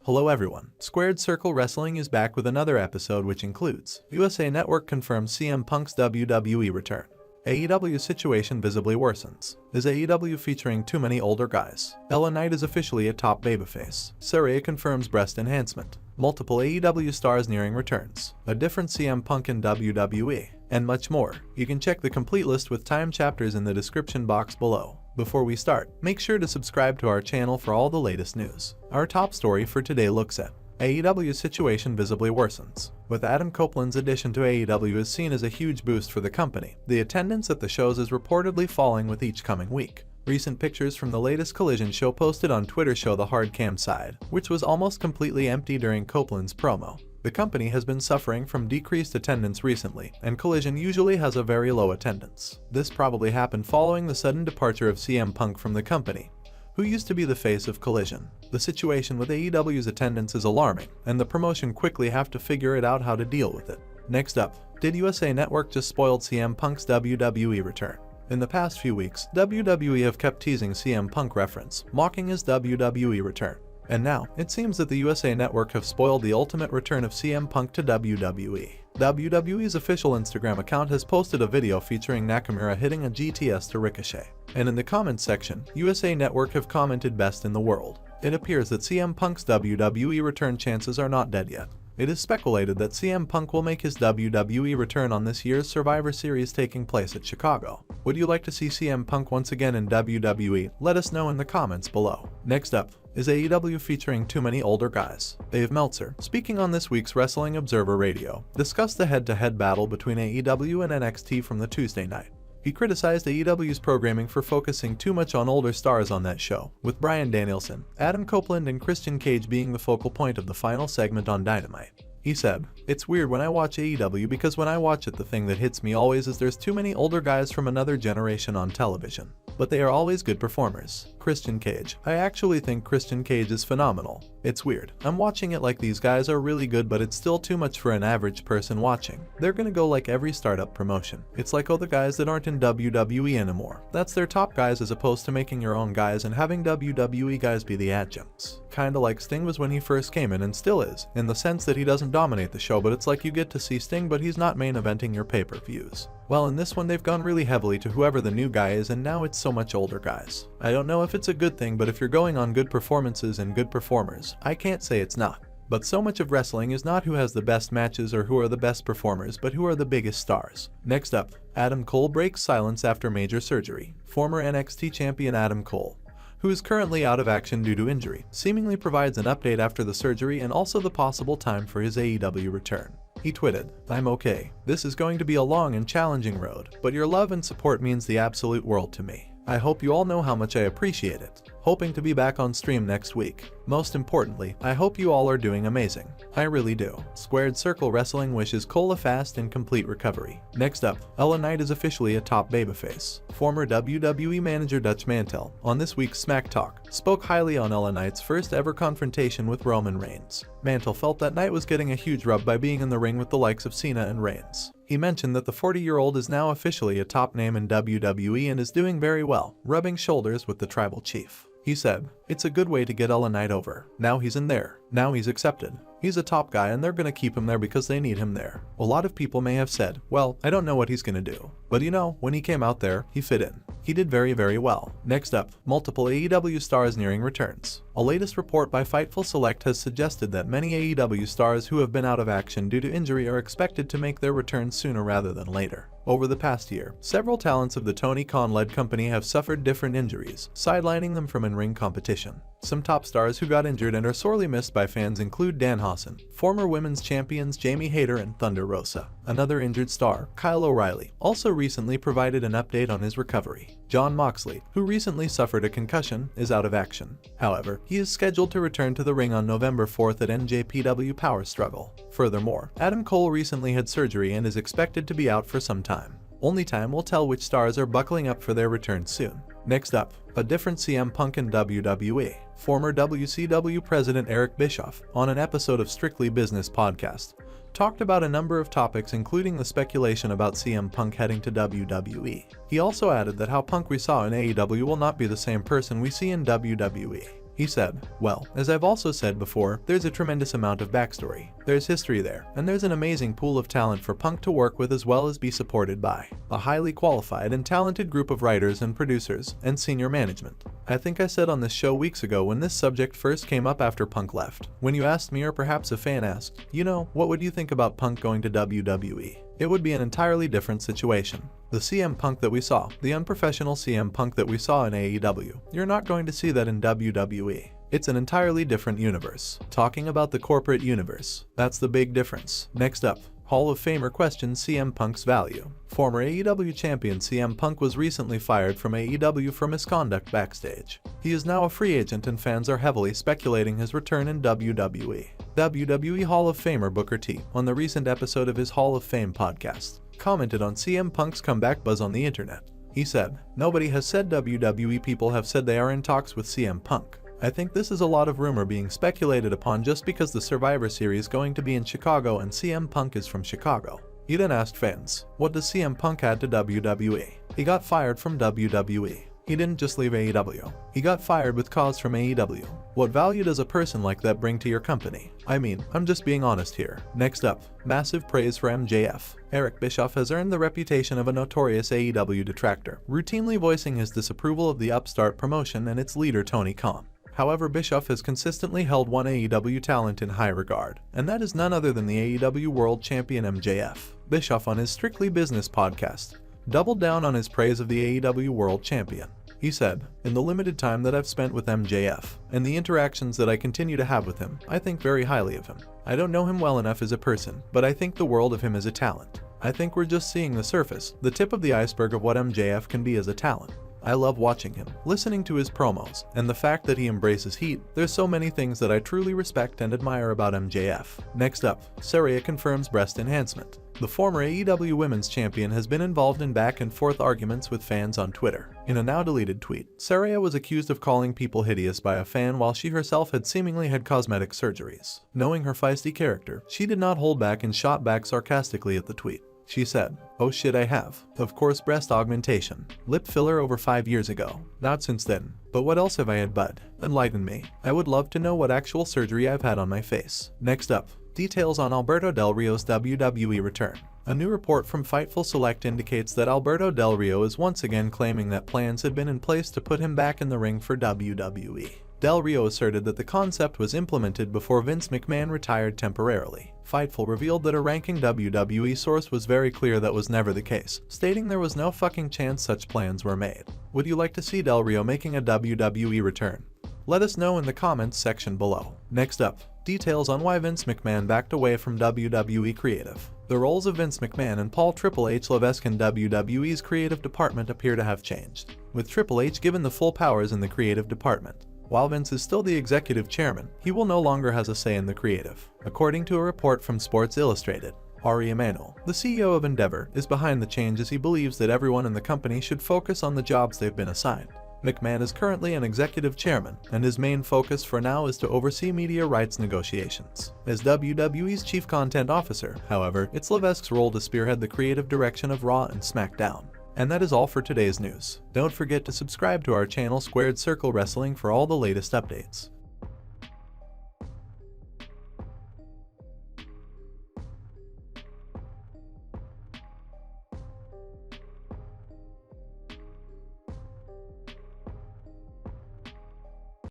Hello everyone, SquaredCircle Wrestling is back with another episode which includes USA Network confirms CM Punk's WWE return. AEW situation visibly worsens. Is AEW featuring too many older guys? LA Knight is officially a top babyface. Saraya confirms breast enhancement. Multiple AEW stars nearing returns. A different CM Punk in WWE. And much more. You can check the complete list with time chapters in the description box below. Before we start, make sure to subscribe to our channel for all the latest news. Our top story for today looks at AEW's situation visibly worsens. With Adam Copeland's addition to AEW is seen as a huge boost for the company. The attendance at the shows is reportedly falling with each coming week. Recent pictures from the latest Collision show posted on Twitter show the hard cam side, which was almost completely empty during Copeland's promo. The company has been suffering from decreased attendance recently, and Collision usually has a very low attendance. This probably happened following the sudden departure of CM Punk from the company, who used to be the face of Collision. The situation with AEW's attendance is alarming, and the promotion quickly have to figure it out how to deal with it. Next up, did USA Network just spoiled CM Punk's WWE return? In the past few weeks, WWE have kept teasing CM Punk reference, mocking his WWE return. And now, it seems that the USA Network have spoiled the ultimate return of CM Punk to WWE. WWE's official Instagram account has posted a video featuring Nakamura hitting a GTS to Ricochet. And in the comments section, USA Network have commented best in the world. It appears that CM Punk's WWE return chances are not dead yet. It is speculated that CM Punk will make his WWE return on this year's Survivor Series taking place at Chicago. Would you like to see CM Punk once again in WWE? Let us know in the comments below. Next up, is AEW featuring too many older guys? Dave Meltzer, speaking on this week's Wrestling Observer Radio, discussed the head-to-head battle between AEW and NXT from the Tuesday night. He criticized AEW's programming for focusing too much on older stars on that show, with Bryan Danielson, Adam Copeland and Christian Cage being the focal point of the final segment on Dynamite. He said, "It's weird when I watch AEW because when I watch it the thing that hits me always is there's too many older guys from another generation on television. But they are always good performers." Christian Cage, I actually think Christian Cage is phenomenal. It's weird. I'm watching it like these guys are really good but it's still too much for an average person watching. They're gonna go like every startup promotion. It's like the guys that aren't in WWE anymore. That's their top guys as opposed to making your own guys and having WWE guys be the adjuncts. Kinda like Sting was when he first came in and still is, in the sense that he doesn't dominate the show but it's like you get to see Sting but he's not main eventing your pay-per-views. Well, in this one they've gone really heavily to whoever the new guy is and now it's so much older guys. I don't know if it's a good thing but if you're going on good performances and good performers, I can't say it's not. But so much of wrestling is not who has the best matches or who are the best performers but who are the biggest stars. Next up, Adam Cole breaks silence after major surgery. Former NXT champion Adam Cole, who is currently out of action due to injury, seemingly provides an update after the surgery and also the possible time for his AEW return. He tweeted, "I'm okay. This is going to be a long and challenging road, but your love and support means the absolute world to me. I hope you all know how much I appreciate it. Hoping to be back on stream next week. Most importantly, I hope you all are doing amazing. I really do." SquaredCircle Wrestling wishes Cole a fast and complete recovery. Next up, LA Knight is officially a top babyface. Former WWE manager Dutch Mantel, on this week's Smack Talk, spoke highly on LA Knight's first ever confrontation with Roman Reigns. Mantel felt that Knight was getting a huge rub by being in the ring with the likes of Cena and Reigns. He mentioned that the 40-year-old is now officially a top name in WWE and is doing very well, rubbing shoulders with the tribal chief. He said, "It's a good way to get LA Knight over. Now he's in there. Now he's accepted. He's a top guy and they're gonna keep him there because they need him there." A lot of people may have said, well, I don't know what he's gonna do. But you know, when he came out there, he fit in. He did very, very well. Next up, multiple AEW stars nearing returns. A latest report by Fightful Select has suggested that many AEW stars who have been out of action due to injury are expected to make their return sooner rather than later. Over the past year, several talents of the Tony Khan-led company have suffered different injuries, sidelining them from in-ring competition. Some top stars who got injured and are sorely missed by fans include Danhausen, former women's champions Jamie Hayter and Thunder Rosa. Another injured star, Kyle O'Reilly, also recently provided an update on his recovery. Jon Moxley, who recently suffered a concussion, is out of action. However, he is scheduled to return to the ring on November 4th at NJPW Power Struggle. Furthermore, Adam Cole recently had surgery and is expected to be out for some time. Only time will tell which stars are buckling up for their return soon. Next up, a different CM Punk in WWE. Former WCW President Eric Bischoff, on an episode of Strictly Business podcast, talked about a number of topics including the speculation about CM Punk heading to WWE. He also added that how Punk we saw in AEW will not be the same person we see in WWE. He said, "Well, as I've also said before, there's a tremendous amount of backstory. There's history there, and there's an amazing pool of talent for Punk to work with as well as be supported by a highly qualified and talented group of writers and producers and senior management." I think I said on this show weeks ago when this subject first came up after Punk left, when you asked me or perhaps a fan asked, what would you think about Punk going to WWE? It would be an entirely different situation. The CM Punk that we saw, the unprofessional CM Punk that we saw in AEW, you're not going to see that in WWE. It's an entirely different universe. Talking about the corporate universe, that's the big difference. Next up, Hall of Famer questions CM Punk's value. Former AEW champion CM Punk was recently fired from AEW for misconduct backstage. He is now a free agent and fans are heavily speculating his return in WWE. WWE Hall of Famer Booker T, on the recent episode of his Hall of Fame podcast, commented on CM Punk's comeback buzz on the internet. He said, "Nobody has said WWE people have said they are in talks with CM Punk. I think this is a lot of rumor being speculated upon just because the Survivor Series is going to be in Chicago and CM Punk is from Chicago." He then asked fans, what does CM Punk add to WWE? He got fired from WWE. He didn't just leave AEW. He got fired with cause from AEW. What value does a person like that bring to your company? I mean, I'm just being honest here. Next up, massive praise for MJF. Eric Bischoff has earned the reputation of a notorious AEW detractor, routinely voicing his disapproval of the upstart promotion and its leader Tony Khan. However, Bischoff has consistently held one AEW talent in high regard, and that is none other than the AEW World Champion MJF. Bischoff, on his Strictly Business podcast, doubled down on his praise of the AEW World Champion. He said, "In the limited time that I've spent with MJF, and the interactions that I continue to have with him, I think very highly of him. I don't know him well enough as a person, but I think the world of him as a talent. I think we're just seeing the surface, the tip of the iceberg of what MJF can be as a talent. I love watching him, listening to his promos, and the fact that he embraces heat. There's so many things that I truly respect and admire about MJF." Next up, Saraya confirms breast enhancement. The former AEW Women's Champion has been involved in back-and-forth arguments with fans on Twitter. In a now-deleted tweet, Saraya was accused of calling people hideous by a fan while she herself had seemingly had cosmetic surgeries. Knowing her feisty character, she did not hold back and shot back sarcastically at the tweet. She said, "Oh shit, I have. Of course, breast augmentation. Lip filler over 5 years ago. Not since then. But what else have I had, bud? Enlighten me. I would love to know what actual surgery I've had on my face." Next up, details on Alberto Del Rio's WWE return. A new report from Fightful Select indicates that Alberto Del Rio is once again claiming that plans had been in place to put him back in the ring for WWE. Del Rio asserted that the concept was implemented before Vince McMahon retired temporarily. Fightful revealed that a ranking WWE source was very clear that was never the case, stating there was no fucking chance such plans were made. Would you like to see Del Rio making a WWE return? Let us know in the comments section below. Next up, details on why Vince McMahon backed away from WWE creative. The roles of Vince McMahon and Paul Triple H Levesque in WWE's creative department appear to have changed, with Triple H given the full powers in the creative department. While Vince is still the executive chairman, he will no longer has a say in the creative. According to a report from Sports Illustrated, Ari Emanuel, the CEO of Endeavor, is behind the change as he believes that everyone in the company should focus on the jobs they've been assigned. McMahon is currently an executive chairman, and his main focus for now is to oversee media rights negotiations. As WWE's chief content officer, however, it's Levesque's role to spearhead the creative direction of Raw and SmackDown. And that is all for today's news. Don't forget to subscribe to our channel SquaredCircle Wrestling for all the latest updates.